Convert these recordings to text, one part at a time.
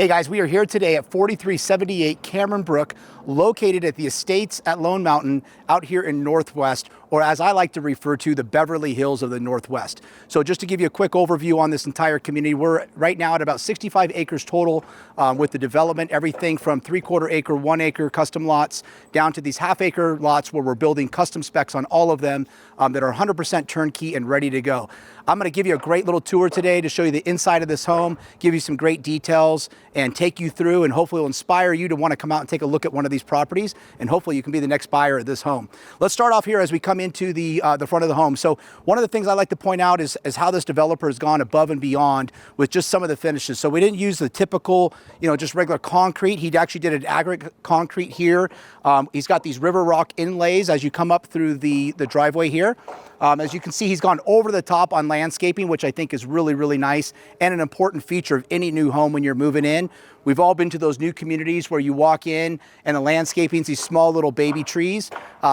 Hey guys, we are here today at 4378 Cameron Brook, located at the Estates at Lone Mountain out here in Northwest, or as I like to refer to, the Beverly Hills of the Northwest. So just to give you a quick overview on this entire community, we're right now at about 65 acres total with the development, everything from 3/4 acre, 1 acre custom lots down to these half-acre lots where we're building custom specs on all of them that are 100% turnkey and ready to go. I'm going to give you a great little tour today to show you the inside of this home, give you some great details, and take you through, and hopefully will inspire you to want to come out and take a look at one of these properties, and hopefully you can be the next buyer of this home. Let's start off here as we come into the front of the home. So one of the things I like to point out is how this developer has gone above and beyond with just some of the finishes. So we didn't use the typical, just regular concrete. He actually did an aggregate concrete here. He's got these river rock inlays as you come up through the driveway here. As you can see, he's gone over the top on landscaping, which I think is really, really nice and an important feature of any new home when you're moving in. We've all been to those new communities where you walk in and the landscaping's these small little baby trees.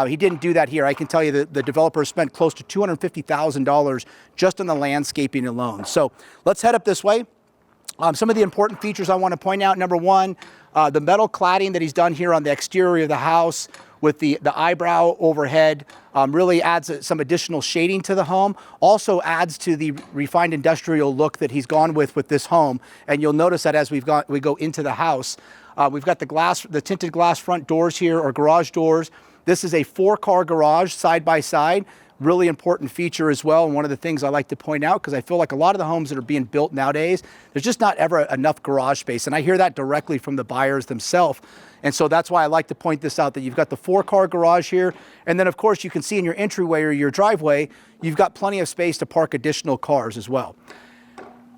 He didn't do that here. I can tell you that the developer spent close to $250,000 just on the landscaping alone. So let's head up this way. Some of the important features I want to point out. Number one, the metal cladding that he's done here on the exterior of the house with the eyebrow overhead really adds some additional shading to the home. Also adds to the refined industrial look that he's gone with this home. And you'll notice that as we go into the house, we've got the tinted glass front doors here, or garage doors. This is a 4-car garage side by side. Really important feature as well, and one of the things I like to point out, because I feel like a lot of the homes that are being built nowadays, there's just not ever enough garage space, and I hear that directly from the buyers themselves. And so that's why I like to point this out, that you've got the 4-car garage here, and then of course you can see in your entryway or your driveway, you've got plenty of space to park additional cars as well.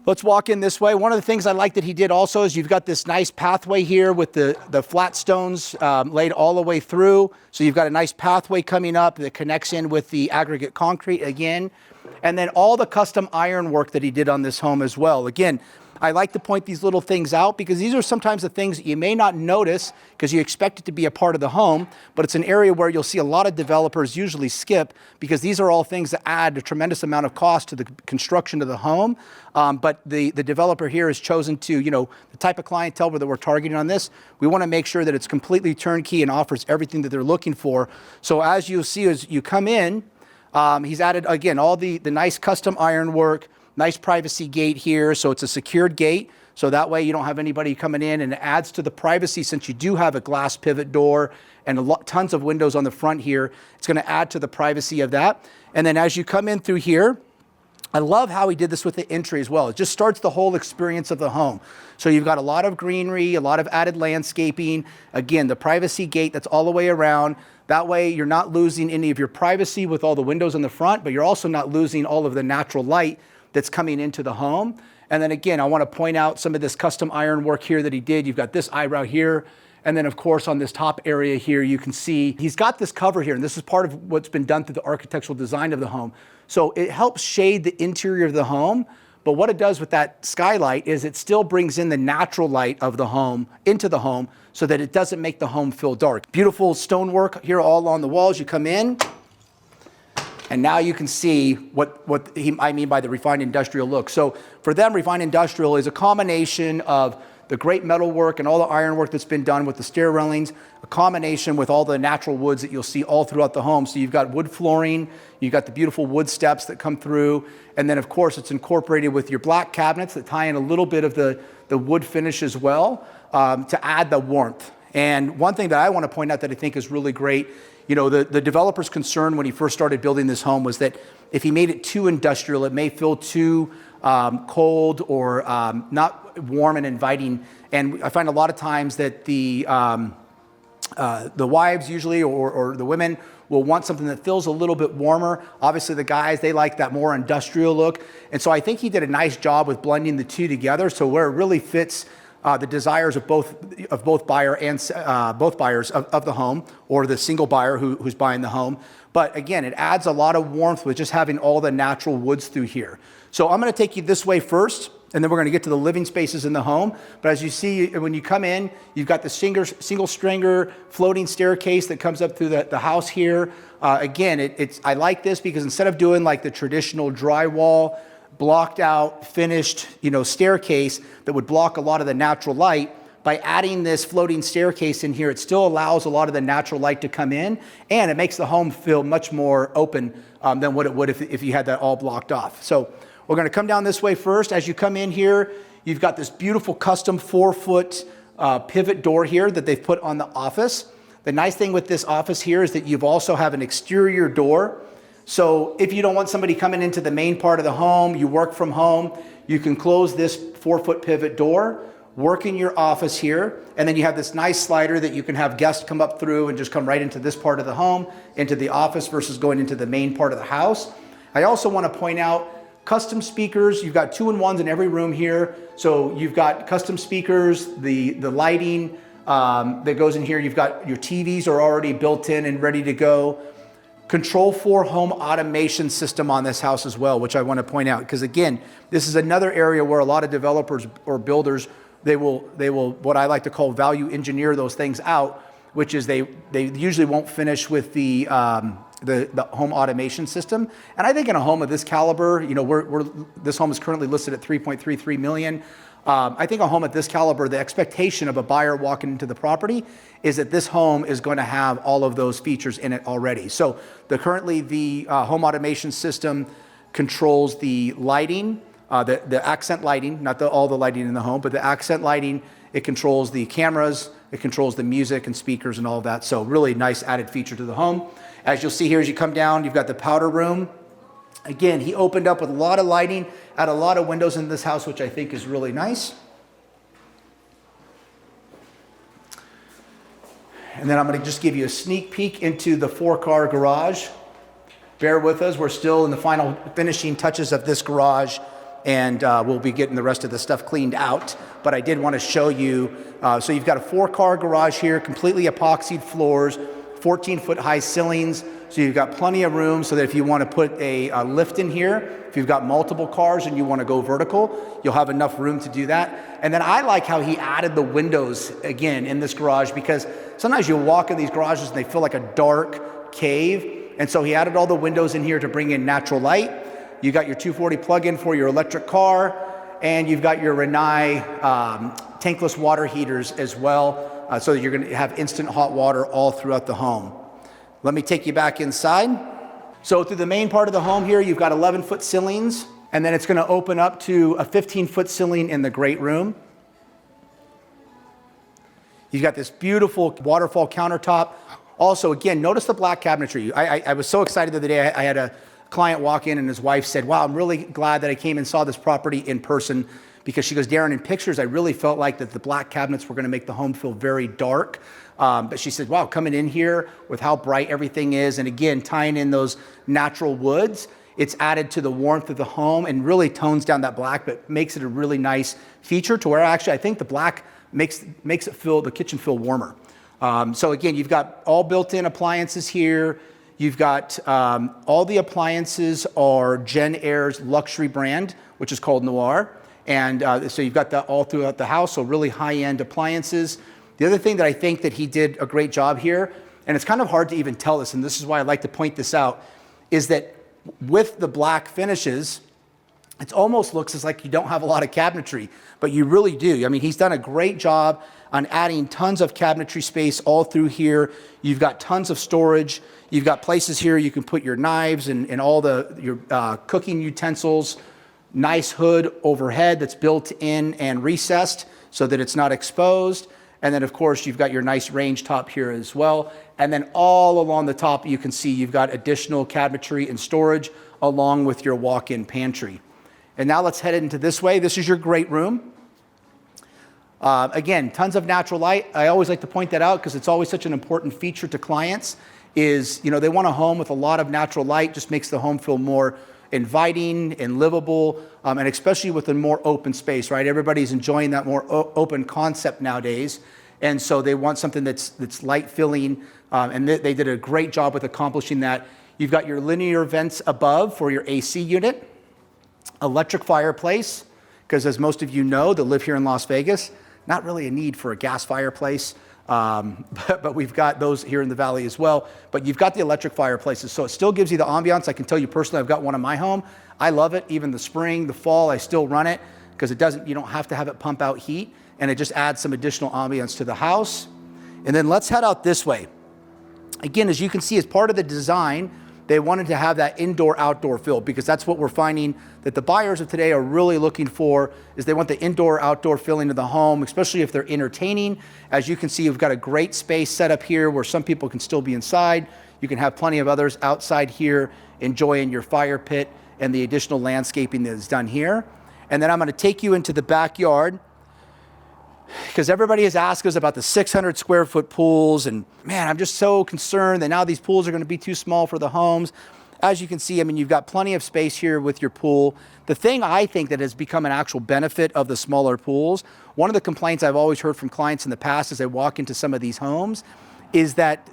Let's walk in this way. One of the things I like that he did also is you've got this nice pathway here with the flat stones laid all the way through. So you've got a nice pathway coming up that connects in with the aggregate concrete again. And then all the custom iron work that he did on this home as well. Again, I like to point these little things out because these are sometimes the things that you may not notice because you expect it to be a part of the home, but it's an area where you'll see a lot of developers usually skip because these are all things that add a tremendous amount of cost to the construction of the home. But the developer here has chosen to, the type of clientele that we're targeting on this, we want to make sure that it's completely turnkey and offers everything that they're looking for. So as you'll see as you come in, he's added, again, all the nice custom ironwork. Nice privacy gate here, so it's a secured gate, so that way you don't have anybody coming in, and it adds to the privacy since you do have a glass pivot door and tons of windows on the front here. It's going to add to the privacy of that. And then as you come in through here, I love how he did this with the entry as well. It just starts the whole experience of the home. So you've got a lot of greenery, a lot of added landscaping. Again, the privacy gate that's all the way around. That way you're not losing any of your privacy with all the windows in the front, but you're also not losing all of the natural light that's coming into the home. And then again, I want to point out some of this custom iron work here that he did. You've got this eyebrow here. And then of course on this top area here, you can see he's got this cover here, and this is part of what's been done through the architectural design of the home. So it helps shade the interior of the home, but what it does with that skylight is it still brings in the natural light of the home into the home so that it doesn't make the home feel dark. Beautiful stonework here all on the walls. You come in, and now you can see what I mean by the refined industrial look. So for them, refined industrial is a combination of the great metal work and all the iron work that's been done with the stair railings, a combination with all the natural woods that you'll see all throughout the home. So you've got wood flooring, you've got the beautiful wood steps that come through, and then of course it's incorporated with your black cabinets that tie in a little bit of the wood finish as well to add the warmth. And one thing that I want to point out that I think is really great, the developer's concern when he first started building this home was that if he made it too industrial, it may feel too cold or not warm and inviting. And I find a lot of times that the wives usually or the women will want something that feels a little bit warmer. Obviously the guys, they like that more industrial look. And so I think he did a nice job with blending the two together, so where it really fits the desires of both buyer and both buyers of the home, or the single buyer who's buying the home. But again, it adds a lot of warmth with just having all the natural woods through here. So I'm going to take you this way first, and then we're going to get to the living spaces in the home. But as you see, when you come in, you've got the single stringer floating staircase that comes up through the house here. Again, I like this because instead of doing like the traditional drywall blocked out, finished, staircase that would block a lot of the natural light. By adding this floating staircase in here, it still allows a lot of the natural light to come in, and it makes the home feel much more open than what it would if you had that all blocked off. So we're going to come down this way first. As you come in here, you've got this beautiful custom 4-foot pivot door here that they've put on the office. The nice thing with this office here is that you've also have an exterior door. So if you don't want somebody coming into the main part of the home, you work from home, you can close this 4-foot pivot door, work in your office here, and then you have this nice slider that you can have guests come up through and just come right into this part of the home, into the office versus going into the main part of the house. I also want to point out custom speakers. You've got 2-in-1s in every room here. So you've got custom speakers, the lighting that goes in here. You've got your TVs are already built in and ready to go. Control 4 home automation system on this house as well, which I want to point out, because again, this is another area where a lot of developers or builders, they will what I like to call value engineer those things out, which is they usually won't finish with the home automation system. And I think in a home of this caliber, this home is currently listed at $3.33 million. I think a home at this caliber, the expectation of a buyer walking into the property is that this home is going to have all of those features in it already. So currently the home automation system controls the lighting, the accent lighting, not all the lighting in the home, but the accent lighting. It controls the cameras, it controls the music and speakers and all of that. So really nice added feature to the home. As you'll see here, as you come down, you've got the powder room. Again, he opened up with a lot of lighting, had a lot of windows in this house, which I think is really nice. And then I'm going to just give you a sneak peek into the 4-car garage. Bear with us, we're still in the final finishing touches of this garage, and we'll be getting the rest of the stuff cleaned out. But I did want to show you, so you've got a 4-car garage here, completely epoxied floors, 14-foot high ceilings. So you've got plenty of room so that if you want to put a lift in here, if you've got multiple cars and you want to go vertical, you'll have enough room to do that. And then I like how he added the windows again in this garage, because sometimes you'll walk in these garages and they feel like a dark cave. And so he added all the windows in here to bring in natural light. You got your 240 plug-in for your electric car, and you've got your Rinnai tankless water heaters as well, so that you're going to have instant hot water all throughout the home. Let me take you back inside. So through the main part of the home here, you've got 11-foot ceilings, and then it's going to open up to a 15-foot ceiling in the great room. You've got this beautiful waterfall countertop. Also, again, notice the black cabinetry. I was so excited the other day. I had a client walk in and his wife said, wow, I'm really glad that I came and saw this property in person, because she goes, Darren, in pictures, I really felt like that the black cabinets were going to make the home feel very dark. But she said, wow, coming in here with how bright everything is, and again, tying in those natural woods, it's added to the warmth of the home and really tones down that black, but makes it a really nice feature to where actually I think the black makes it feel, the kitchen feel warmer. So again, you've got all built-in appliances here. You've got all the appliances are Jen Air's luxury brand, which is called Noir. And so you've got that all throughout the house, so really high-end appliances. The other thing that I think that he did a great job here, and it's kind of hard to even tell this, and this is why I like to point this out, is that with the black finishes, it almost looks as like you don't have a lot of cabinetry, but you really do. I mean, he's done a great job on adding tons of cabinetry space all through here. You've got tons of storage. You've got places here you can put your knives and all your cooking utensils. Nice hood overhead that's built in and recessed so that it's not exposed. And then, of course, you've got your nice range top here as well. And then all along the top, you can see you've got additional cabinetry and storage along with your walk-in pantry. And now let's head into this way. This is your great room. Again, tons of natural light. I always like to point that out because it's always such an important feature to clients is, they want a home with a lot of natural light, just makes the home feel more inviting and livable, and especially with a more open space, right? Everybody's enjoying that more open concept nowadays. And so they want something that's light filling, and they did a great job with accomplishing that. You've got your linear vents above for your AC unit, electric fireplace, because as most of you know that live here in Las Vegas, not really a need for a gas fireplace. but we've got those here in the valley as well. But you've got the electric fireplaces, so it still gives you the ambiance. I can tell you personally, I've got one in my home. I love it. Even the spring, the fall, I still run it because you don't have to have it pump out heat, and it just adds some additional ambiance to the house. And then let's head out this way. Again, as you can see, as part of the design, they wanted to have that indoor-outdoor feel, because that's what we're finding that the buyers of today are really looking for, is they want the indoor-outdoor feeling of the home, especially if they're entertaining. As you can see, you've got a great space set up here where some people can still be inside. You can have plenty of others outside here enjoying your fire pit and the additional landscaping that is done here. And then I'm going to take you into the backyard, because everybody has asked us about the 600 square foot pools, and man, I'm just so concerned that now these pools are going to be too small for the homes. As you can see, I mean, you've got plenty of space here with your pool. The thing I think that has become an actual benefit of the smaller pools, one of the complaints I've always heard from clients in the past as they walk into some of these homes, is that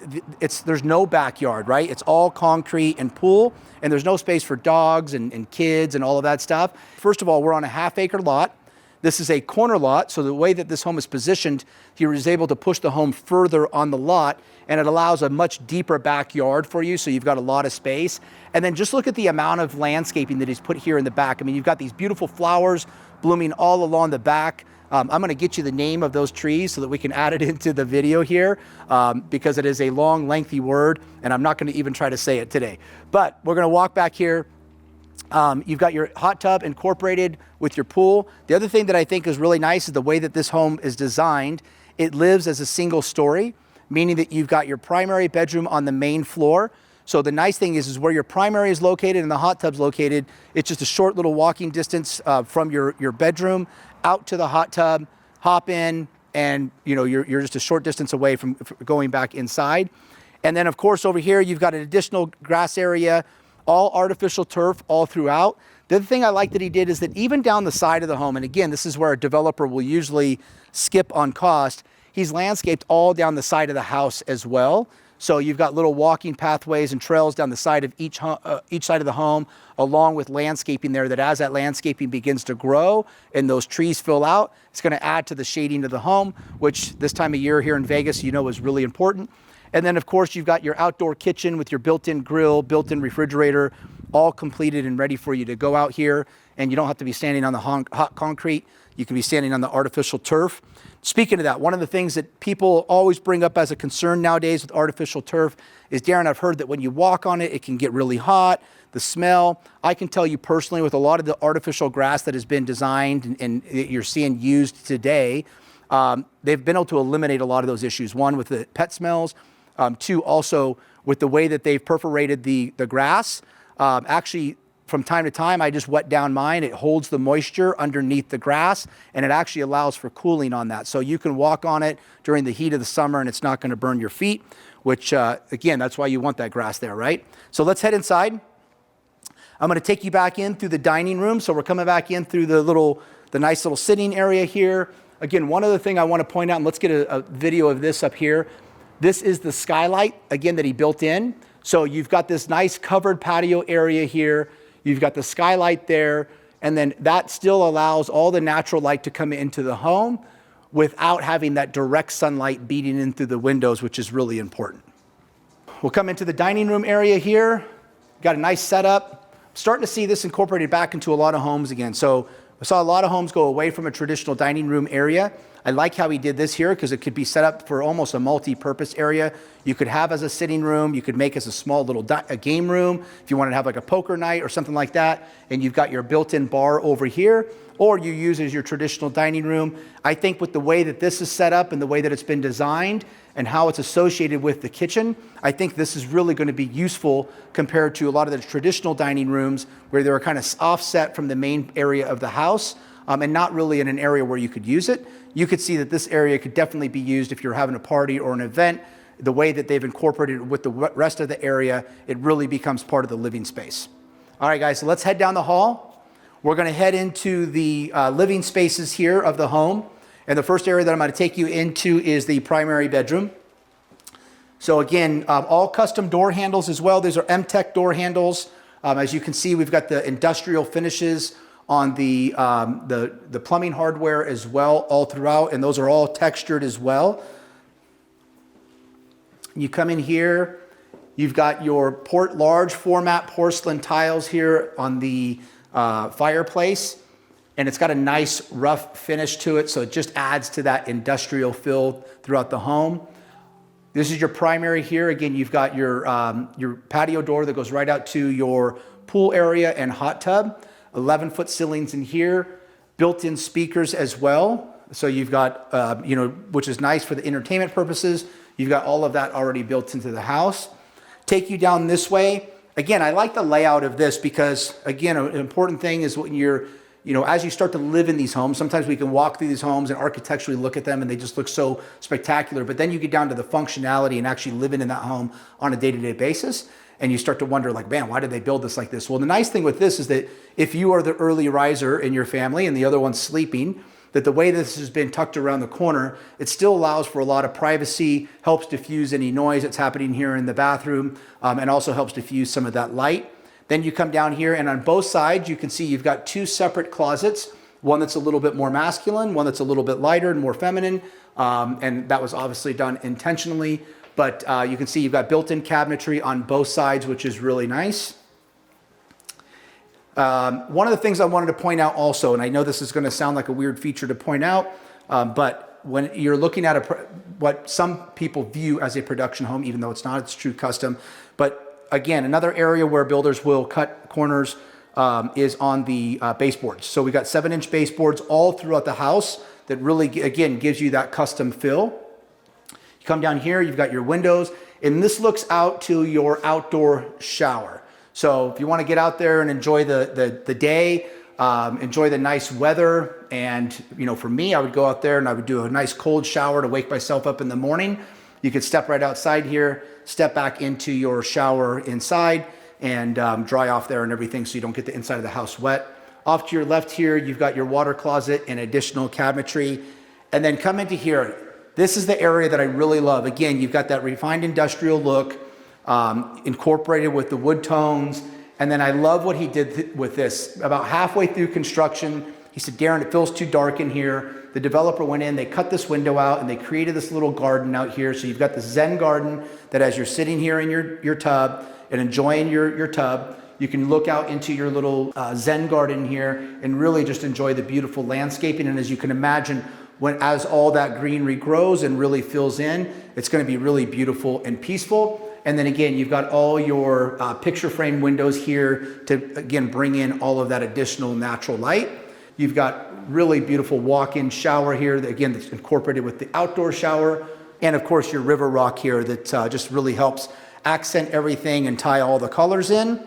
there's no backyard, right? It's all concrete and pool, and there's no space for dogs and kids and all of that stuff. First of all, we're on a half-acre lot. This is a corner lot, so the way that this home is positioned, he was able to push the home further on the lot, and it allows a much deeper backyard for you, so you've got a lot of space. And then just look at the amount of landscaping that he's put here in the back. I mean, you've got these beautiful flowers blooming all along the back. I'm going to get you the name of those trees so that we can add it into the video here, because it is a long, lengthy word, and I'm not going to even try to say it today. But we're going to walk back here. You've got your hot tub incorporated with your pool. The other thing that I think is really nice is the way that this home is designed. It lives as a single story, meaning that you've got your primary bedroom on the main floor. So the nice thing is where your primary is located and the hot tub's located, it's just a short little walking distance from your bedroom out to the hot tub, hop in, and you're just a short distance away from going back inside. And then of course over here, you've got an additional grass area, all artificial turf all throughout. The other thing I like that he did is that even down the side of the home, and again, this is where a developer will usually skip on cost, he's landscaped all down the side of the house as well. So you've got little walking pathways and trails down the side of each side of the home, along with landscaping there, that as that landscaping begins to grow and those trees fill out, it's going to add to the shading of the home, which this time of year here in Vegas, is really important. And then of course, you've got your outdoor kitchen with your built-in grill, built-in refrigerator, all completed and ready for you to go out here. And you don't have to be standing on the hot concrete. You can be standing on the artificial turf. Speaking of that, one of the things that people always bring up as a concern nowadays with artificial turf is, Darren, I've heard that when you walk on it, it can get really hot, the smell. I can tell you personally, with a lot of the artificial grass that has been designed and you're seeing used today, they've been able to eliminate a lot of those issues. One, with the pet smells. Two, also with the way that they've perforated the grass. Actually, from time to time, I just wet down mine. It holds the moisture underneath the grass, and it actually allows for cooling on that. So you can walk on it during the heat of the summer, and it's not going to burn your feet, which, again, that's why you want that grass there, right? So let's head inside. I'm going to take you back in through the dining room. So we're coming back in through the nice little sitting area here. Again, one other thing I want to point out, and let's get a video of this up here. This is the skylight, again, that he built in. So you've got this nice covered patio area here. You've got the skylight there, and then that still allows all the natural light to come into the home without having that direct sunlight beating in through the windows, which is really important. We'll come into the dining room area here. Got a nice setup. I'm starting to see this incorporated back into a lot of homes again. So I saw a lot of homes go away from a traditional dining room area. I like how he did this here because it could be set up for almost a multi-purpose area. You could have as a sitting room. You could make as a small little a game room if you wanted to have like a poker night or something like that. And you've got your built-in bar over here, or you use as your traditional dining room. I think with the way that this is set up and the way that it's been designed and how it's associated with the kitchen, I think this is really going to be useful compared to a lot of the traditional dining rooms where they're kind of offset from the main area of the house. And not really in an area where you could use it. You could see that this area could definitely be used if you're having a party or an event. The way that they've incorporated it with the rest of the area, it really becomes part of the living space. All right, guys, so let's head down the hall. We're going to head into the living spaces here of the home. And the first area that I'm going to take you into is the primary bedroom. So again, all custom door handles as well. These are M-Tech door handles. As you can see, we've got the industrial finishes on the plumbing hardware as well, all throughout, and those are all textured as well. You come in here, you've got your large format porcelain tiles here on the fireplace, and it's got a nice rough finish to it, so it just adds to that industrial feel throughout the home. This is your primary here. Again, you've got your patio door that goes right out to your pool area and hot tub. 11-foot ceilings in here, built-in speakers as well. So you've got, which is nice for the entertainment purposes. You've got all of that already built into the house. Take you down this way. Again, I like the layout of this because, again, an important thing is when you're, as you start to live in these homes, sometimes we can walk through these homes and architecturally look at them and they just look so spectacular. But then you get down to the functionality and actually living in that home on a day-to-day basis. And you start to wonder, like, man, why did they build this like this? Well, the nice thing with this is that if you are the early riser in your family and the other one's sleeping, that the way this has been tucked around the corner, it still allows for a lot of privacy, helps diffuse any noise that's happening here in the bathroom, and also helps diffuse some of that light. Then you come down here, and on both sides, you can see you've got two separate closets, one that's a little bit more masculine, one that's a little bit lighter and more feminine, and that was obviously done intentionally. But you can see you've got built-in cabinetry on both sides, which is really nice. One of the things I wanted to point out also, and I know this is going to sound like a weird feature to point out, but when you're looking at what some people view as a production home, even though it's not, it's true custom. But again, another area where builders will cut corners is on the baseboards. So we got 7-inch baseboards all throughout the house that really, again, gives you that custom feel. Come down here, you've got your windows, and this looks out to your outdoor shower. So if you want to get out there and enjoy the day, enjoy the nice weather, and for me, I would go out there and I would do a nice cold shower to wake myself up in the morning. You could step right outside here, step back into your shower inside, and dry off there and everything so you don't get the inside of the house wet. Off to your left here, you've got your water closet and additional cabinetry. And then come into here. This is the area that I really love. Again, you've got that refined industrial look incorporated with the wood tones. And then I love what he did with this. About halfway through construction, he said, Darren, it feels too dark in here. The developer went in, they cut this window out, and they created this little garden out here. So you've got the Zen garden that as you're sitting here in your tub and enjoying your tub, you can look out into your little Zen garden here and really just enjoy the beautiful landscaping. And as you can imagine, as all that greenery grows and really fills in, it's going to be really beautiful and peaceful. And then again, you've got all your picture frame windows here to, again, bring in all of that additional natural light. You've got really beautiful walk-in shower here, that, again, that's incorporated with the outdoor shower. And of course, your river rock here that just really helps accent everything and tie all the colors in.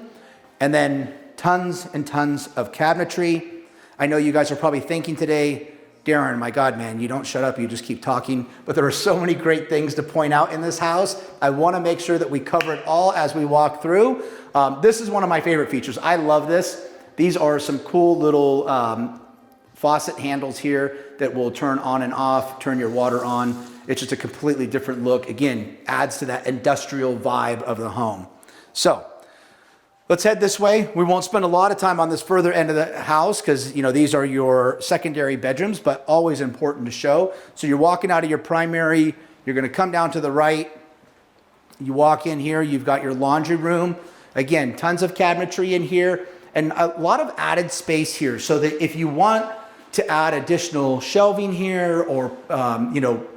And then tons and tons of cabinetry. I know you guys are probably thinking today, Darren, my God, man, you don't shut up, you just keep talking. But there are so many great things to point out in this house. I want to make sure that we cover it all as we walk through. This is one of my favorite features. I love this. These are some cool little faucet handles here that will turn on and off, turn your water on. It's just a completely different look. Again, adds to that industrial vibe of the home. So let's head this way. We won't spend a lot of time on this further end of the house because, these are your secondary bedrooms, but always important to show. So you're walking out of your primary, you're going to come down to the right. You walk in here, you've got your laundry room. Again, tons of cabinetry in here and a lot of added space here so that if you want to add additional shelving here or,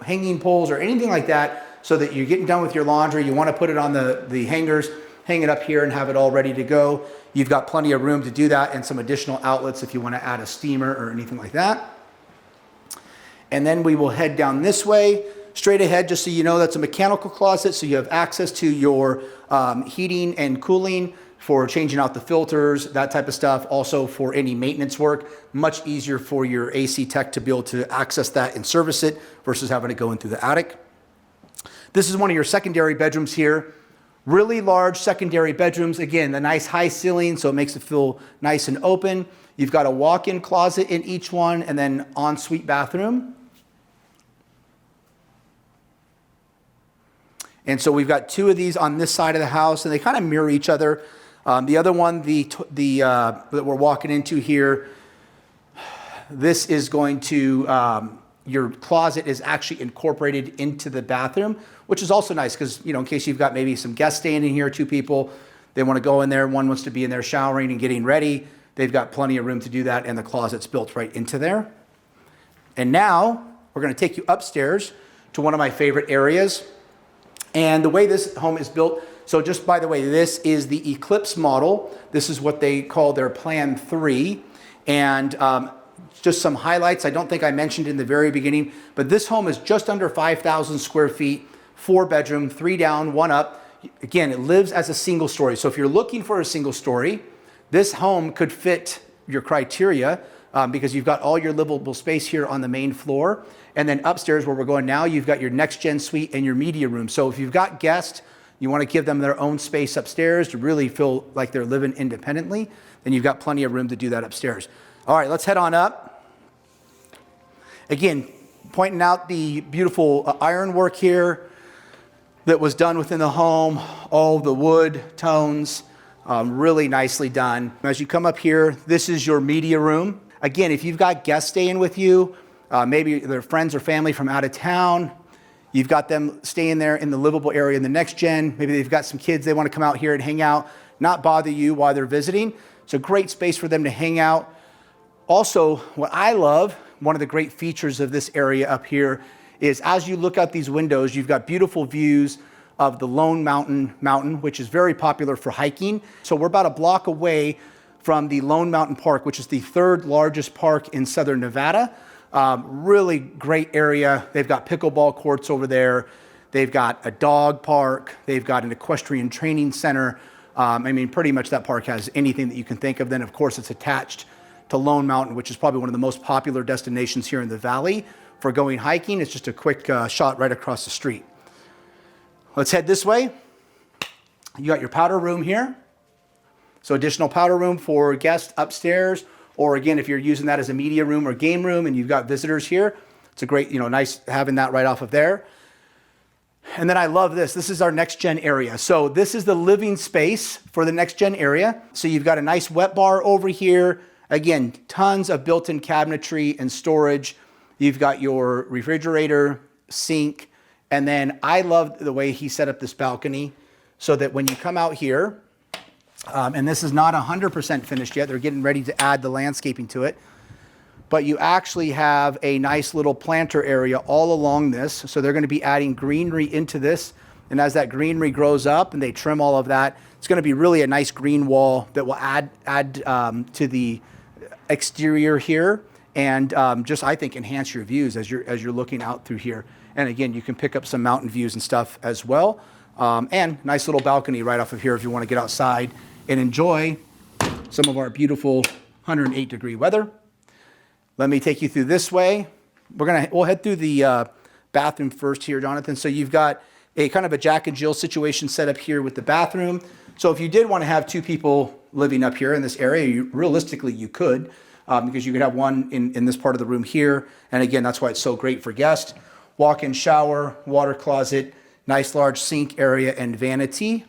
hanging poles or anything like that so that you're getting done with your laundry, you want to put it on the hangers, hang it up here and have it all ready to go. You've got plenty of room to do that and some additional outlets if you want to add a steamer or anything like that. And then we will head down this way, straight ahead, just so you know that's a mechanical closet, so you have access to your heating and cooling for changing out the filters, that type of stuff. Also for any maintenance work, much easier for your AC tech to be able to access that and service it versus having to go in through the attic. This is one of your secondary bedrooms here. Really large secondary bedrooms. Again, the nice high ceiling, so it makes it feel nice and open. You've got a walk-in closet in each one and then ensuite bathroom. And so we've got two of these on this side of the house and they kind of mirror each other. The other one, that we're walking into here, this is going to your closet is actually incorporated into the bathroom, which is also nice because, in case you've got maybe some guests staying in here, two people, they want to go in there, one wants to be in there showering and getting ready. They've got plenty of room to do that, and the closet's built right into there. And now we're going to take you upstairs to one of my favorite areas. And the way this home is built, so just by the way, this is the Eclipse model. This is what they call their Plan 3. And just some highlights I don't think I mentioned in the very beginning, but this home is just under 5,000 square feet, 4-bedroom, 3 down, 1 up. Again, it lives as a single story. So if you're looking for a single story, this home could fit your criteria because you've got all your livable space here on the main floor. And then upstairs where we're going now, you've got your next gen suite and your media room. So if you've got guests, you want to give them their own space upstairs to really feel like they're living independently, then you've got plenty of room to do that upstairs. All right, let's head on up. Again, pointing out the beautiful ironwork here that was done within the home, all the wood tones, really nicely done. As you come up here, this is your media room. Again, if you've got guests staying with you, maybe they're friends or family from out of town, you've got them staying there in the livable area in the next gen. Maybe they've got some kids, they want to come out here and hang out, not bother you while they're visiting. It's a great space for them to hang out. Also, what I love, one of the great features of this area up here is as you look out these windows, you've got beautiful views of the Lone Mountain, which is very popular for hiking. So we're about a block away from the Lone Mountain Park, which is the 3rd largest park in Southern Nevada. Really great area. They've got pickleball courts over there. They've got a dog park. They've got an equestrian training center. Pretty much that park has anything that you can think of. Then, of course, it's attached to Lone Mountain, which is probably one of the most popular destinations here in the valley for going hiking. It's just a quick shot right across the street. Let's head this way. You got your powder room here. So additional powder room for guests upstairs, or again, if you're using that as a media room or game room and you've got visitors here, it's a great, nice having that right off of there. And then I love this. This is our next gen area. So this is the living space for the next gen area. So you've got a nice wet bar over here. Again, tons of built-in cabinetry and storage. You've got your refrigerator, sink, and then I love the way he set up this balcony so that when you come out here, and this is not 100% finished yet, they're getting ready to add the landscaping to it, but you actually have a nice little planter area all along this. So they're going to be adding greenery into this. And as that greenery grows up and they trim all of that, it's going to be really a nice green wall that will add to the exterior here and just, I think, enhance your views as you're looking out through here. And again, you can pick up some mountain views and stuff as well. And nice little balcony right off of here if you want to get outside and enjoy some of our beautiful 108-degree weather. Let me take you through this way. We'll head through the bathroom first here, Jonathan. So you've got a kind of a Jack and Jill situation set up here with the bathroom. So if you did want to have 2 people living up here in this area, realistically you could, because you could have one in this part of the room here. And again, that's why it's so great for guests. Walk-in shower, water closet, nice large sink area and vanity.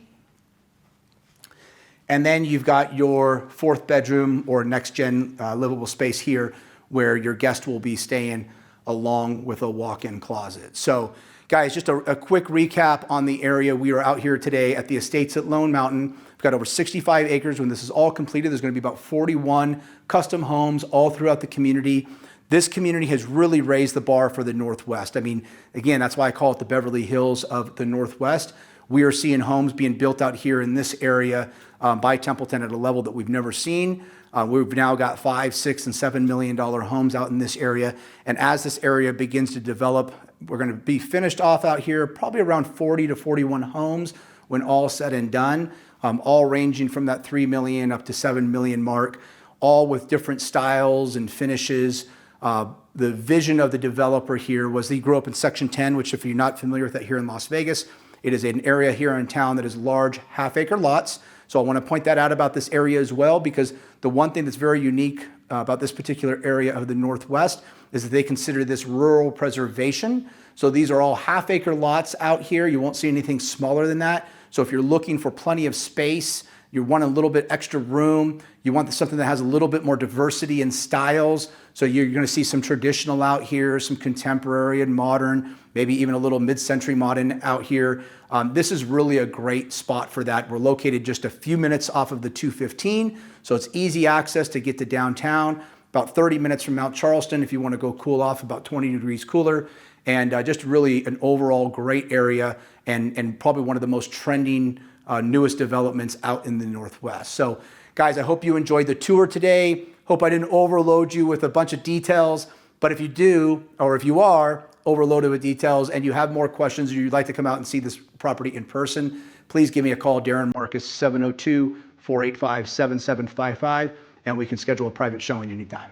And then you've got your 4th bedroom or next gen livable space here where your guest will be staying along with a walk-in closet. So guys, just a quick recap on the area. We are out here today at the Estates at Lone Mountain. We've got over 65 acres. When this is all completed, there's going to be about 41 custom homes all throughout the community. This community has really raised the bar for the Northwest. Again, that's why I call it the Beverly Hills of the Northwest. We are seeing homes being built out here in this area by Templeton at a level that we've never seen. We've now got $5, $6, and $7 million homes out in this area. And as this area begins to develop, we're going to be finished off out here, probably around 40 to 41 homes when all said and done, all ranging from that 3 million up to 7 million mark, all with different styles and finishes. The vision of the developer here was he grew up in Section 10, which if you're not familiar with that here in Las Vegas, it is an area here in town that is large half-acre lots. So I want to point that out about this area as well, because the one thing that's very unique about this particular area of the Northwest is that they consider this rural preservation. So these are all half-acre lots out here. You won't see anything smaller than that. So if you're looking for plenty of space You want a little bit extra room. You want something that has a little bit more diversity in styles. So you're going to see some traditional out here, some contemporary and modern, maybe even a little mid-century modern out here. This is really a great spot for that. We're located just a few minutes off of the 215, so it's easy access to get to downtown. About 30 minutes from Mount Charleston if you want to go cool off, about 20 degrees cooler. And just really an overall great area and probably one of the most trending, newest developments out in the Northwest. So guys, I hope you enjoyed the tour today. Hope I didn't overload you with a bunch of details, but if you do, or if you are overloaded with details and you have more questions or you'd like to come out and see this property in person, please give me a call, Darren Marcus, 702-485-7755, and we can schedule a private showing anytime.